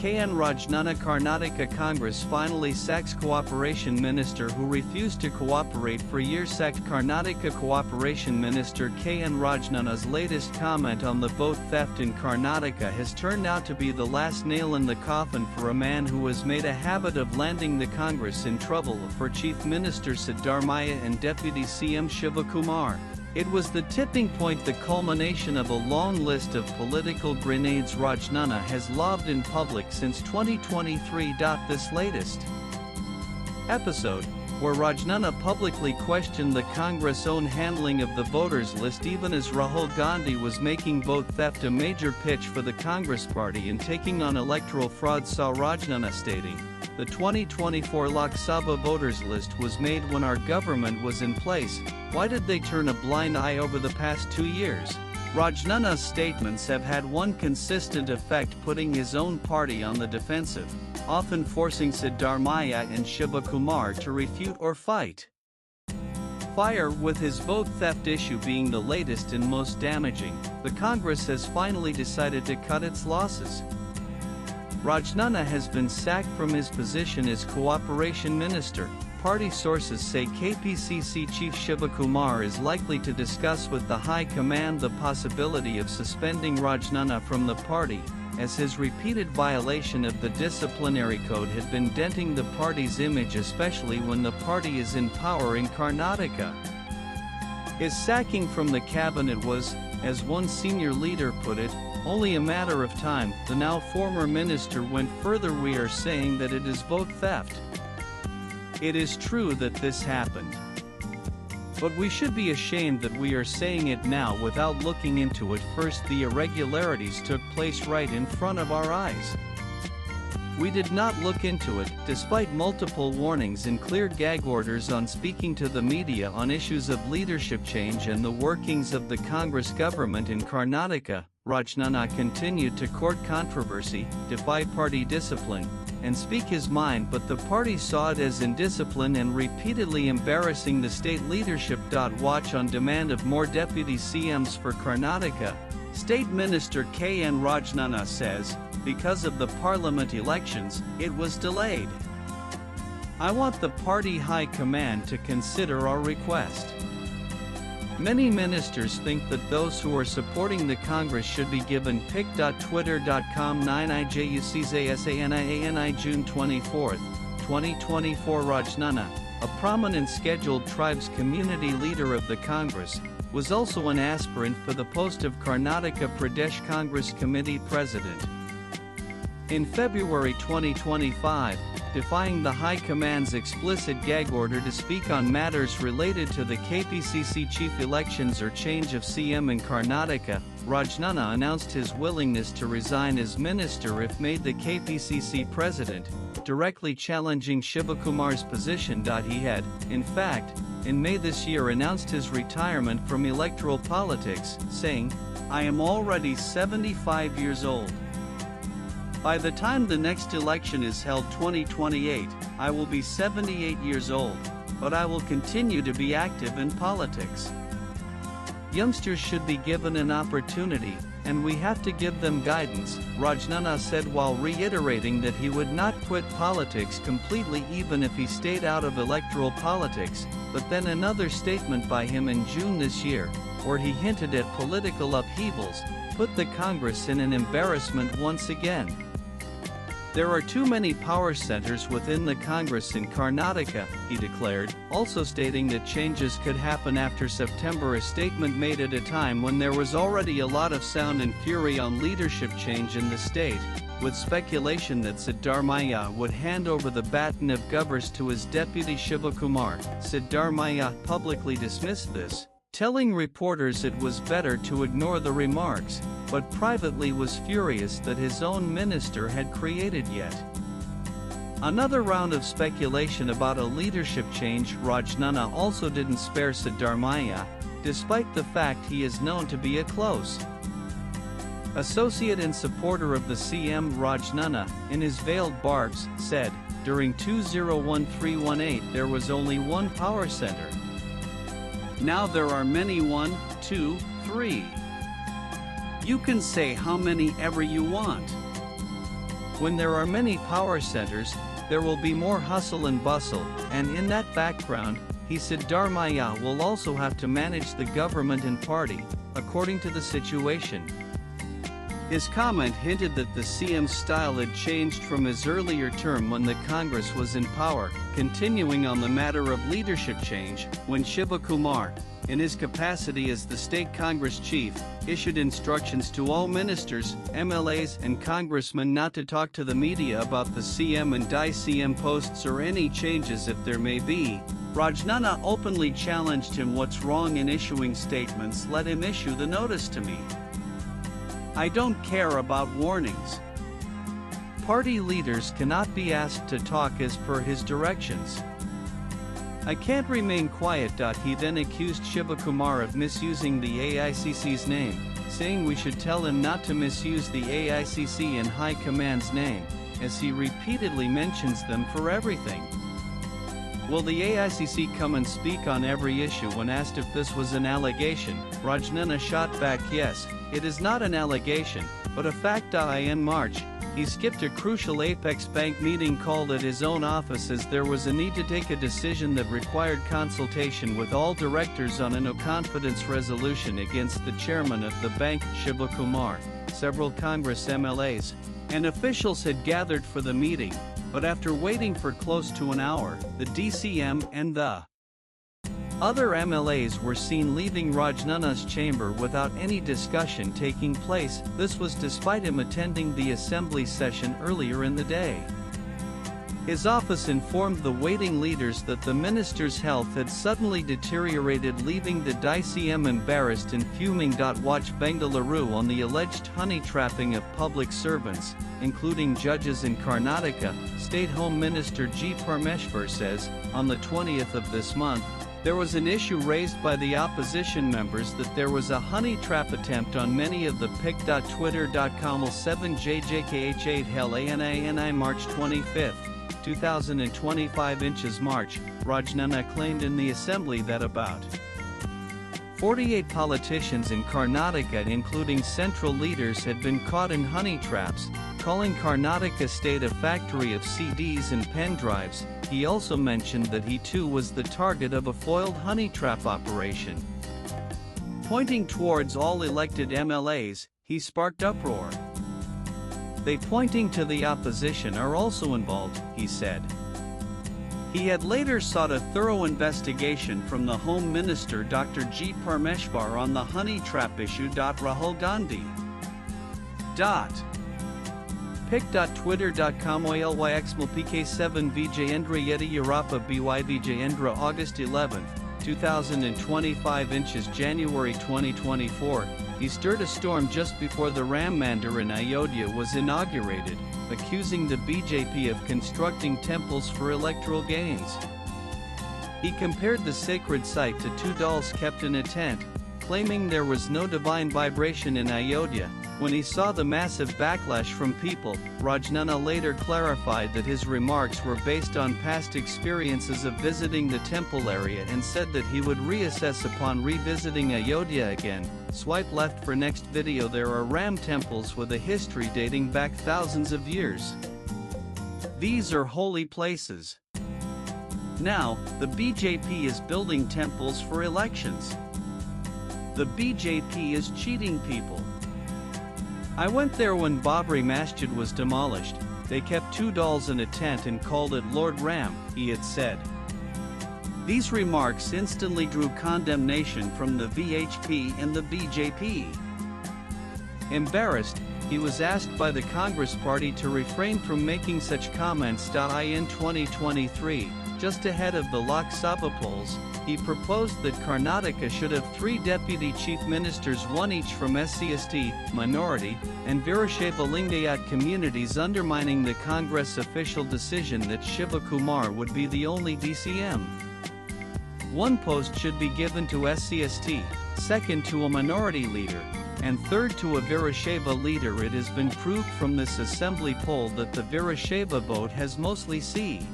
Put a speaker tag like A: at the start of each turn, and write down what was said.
A: KN Rajanna Karnataka Congress finally sacks Cooperation Minister who refused to cooperate for years. Sacked Karnataka Cooperation Minister KN Rajanna's latest comment on the vote theft in Karnataka has turned out to be the last nail in the coffin for a man who has made a habit of landing the Congress in trouble. For Chief Minister Siddaramaiah and Deputy CM Shivakumar, it was the tipping point, the culmination of a long list of political grenades Rajanna has lobbed in public since 2023. This latest episode, where Rajanna publicly questioned the Congress' own handling of the voters list even as Rahul Gandhi was making vote theft a major pitch for the Congress party and taking on electoral fraud, saw Rajanna stating, "The 2024 Lok Sabha voters list was made when our government was in place. Why did they turn a blind eye over the past 2 years?" Rajanna's statements have had one consistent effect, putting his own party on the defensive, often forcing Siddaramaiah and Shivakumar to refute or fight fire. With his vote theft issue being the latest and most damaging, the Congress has finally decided to cut its losses. Rajanna has been sacked from his position as Cooperation Minister. Party sources say KPCC Chief Shivakumar is likely to discuss with the High Command the possibility of suspending Rajanna from the party, as his repeated violation of the disciplinary code had been denting the party's image, especially when the party is in power in Karnataka. His sacking from the cabinet was, as one senior leader put it, only a matter of time. The now former minister went further: "We are saying that it is vote theft. It is true that this happened. But we should be ashamed that we are saying it now without looking into it first. The irregularities took place right in front of our eyes. We did not look into it, despite multiple warnings and clear gag orders on speaking to the media on issues of leadership change and the workings of the Congress government in Karnataka." Rajanna continued to court controversy, defy party discipline, and speak his mind, but the party saw it as indiscipline and repeatedly embarrassing the state leadership. Watch on demand of more deputy CMs for Karnataka. State Minister KN Rajanna says, "Because of the parliament elections, it was delayed. I want the party high command to consider our request. Many ministers think that those who are supporting the Congress should be given pic.twitter.com 9IJUCZASANIANI June 24, 2024. Rajanna, a prominent scheduled tribes community leader of the Congress, was also an aspirant for the post of Karnataka Pradesh Congress Committee President. In February 2025, defying the High Command's explicit gag order to speak on matters related to the KPCC chief elections or change of CM in Karnataka, Rajanna announced his willingness to resign as minister if made the KPCC president, directly challenging Shivakumar's position. He had, in fact, in May this year announced his retirement from electoral politics, saying, "I am already 75 years old. By the time the next election is held 2028, I will be 78 years old, but I will continue to be active in politics. Youngsters should be given an opportunity, and we have to give them guidance," Rajanna said, while reiterating that he would not quit politics completely even if he stayed out of electoral politics. But then another statement by him in June this year, where he hinted at political upheavals, put the Congress in an embarrassment once again. "There are too many power centers within the Congress in Karnataka," he declared, also stating that changes could happen after September, a statement made at a time when there was already a lot of sound and fury on leadership change in the state, with speculation that Siddaramaiah would hand over the baton of governance to his deputy Shivakumar. Siddaramaiah publicly dismissed this, telling reporters it was better to ignore the remarks, but privately was furious that his own minister had created yet another round of speculation about a leadership change. Rajanna also didn't spare Siddaramaiah, despite the fact he is known to be a close associate and supporter of the CM. Rajanna, in his veiled barbs, said, "During 2013-18 there was only one power center. Now there are many, 1, 2, 3. You can say how many ever you want. When there are many power centers, there will be more hustle and bustle, and in that background, he said Dharmaya will also have to manage the government and party, according to the situation. His comment hinted that the CM's style had changed from his earlier term when the Congress was in power, continuing on the matter of leadership change, when Shivakumar, in his capacity as the state Congress chief, issued instructions to all ministers, MLAs and congressmen not to talk to the media about the CM and DCM posts or any changes if there may be. Rajanna openly challenged him. What's wrong in issuing statements? Let him issue the notice to me. I don't care about warnings. Party leaders cannot be asked to talk as per his directions. I can't remain quiet. He then accused Shivakumar of misusing the AICC's name, saying we should tell him not to misuse the AICC and High Command's name, as he repeatedly mentions them for everything. Will the AICC come and speak on every issue? When asked if this was an allegation, Rajanna shot back, yes, it is not an allegation, but a fact. In March, he skipped a crucial Apex Bank meeting called at his own office as there was a need to take a decision that required consultation with all directors on a no-confidence resolution against the chairman of the bank, Shivakumar. Several Congress MLAs and officials had gathered for the meeting, but after waiting for close to an hour, the DCM and the other MLAs were seen leaving Rajanna's chamber without any discussion taking place. This was despite him attending the assembly session earlier in the day. His office informed the waiting leaders that the minister's health had suddenly deteriorated, leaving the DCM embarrassed and fuming. Watch Bengaluru on the alleged honey trapping of public servants, including judges in Karnataka. State Home Minister G. Parmeshwar says, on the 20th of this month, there was an issue raised by the opposition members that there was a honey trap attempt on many of the pic.twitter.com 7jjkh8 hell ANI March 25, 2025 inches March, Rajanna claimed in the assembly that about 48 politicians in Karnataka, including central leaders, had been caught in honey traps, calling Karnataka state a factory of CDs and pen drives. He also mentioned that he too was the target of a foiled honey trap operation. Pointing towards all elected MLAs, he sparked uproar. They pointing to the opposition are also involved, he said. He had later sought a thorough investigation from the Home Minister Dr. G. Parmeshwar on the honey trap issue. Rahul Gandhi. Pic.twitter.com OLYXMLPK7 Vijayendra Yediyurappa BY Vijayendra August 11, 2025 inches January 2024, he stirred a storm just before the Ram Mandir in Ayodhya was inaugurated, accusing the BJP of constructing temples for electoral gains. He compared the sacred site to two dolls kept in a tent, claiming there was no divine vibration in Ayodhya. When he saw the massive backlash from people, Rajanna later clarified that his remarks were based on past experiences of visiting the temple area and said that he would reassess upon revisiting Ayodhya again. Swipe left for next video. There are Ram temples with a history dating back thousands of years. These are holy places. Now, the BJP is building temples for elections. The BJP is cheating people. I went there when Babri Masjid was demolished. They kept two dolls in a tent and called it Lord Ram, he had said. These remarks instantly drew condemnation from the VHP and the BJP. Embarrassed, he was asked by the Congress party to refrain from making such comments. In 2023, just ahead of the Lok Sabha polls, he proposed that Karnataka should have 3 deputy chief ministers, one each from SC/ST, minority, and Virashaiva Lingayat communities, undermining the Congress official decision that Shivakumar would be the only DCM. One post should be given to SC/ST, second to a minority leader, and third to a Virashaiva leader. It has been proved from this assembly poll that the Virashaiva vote has mostly C.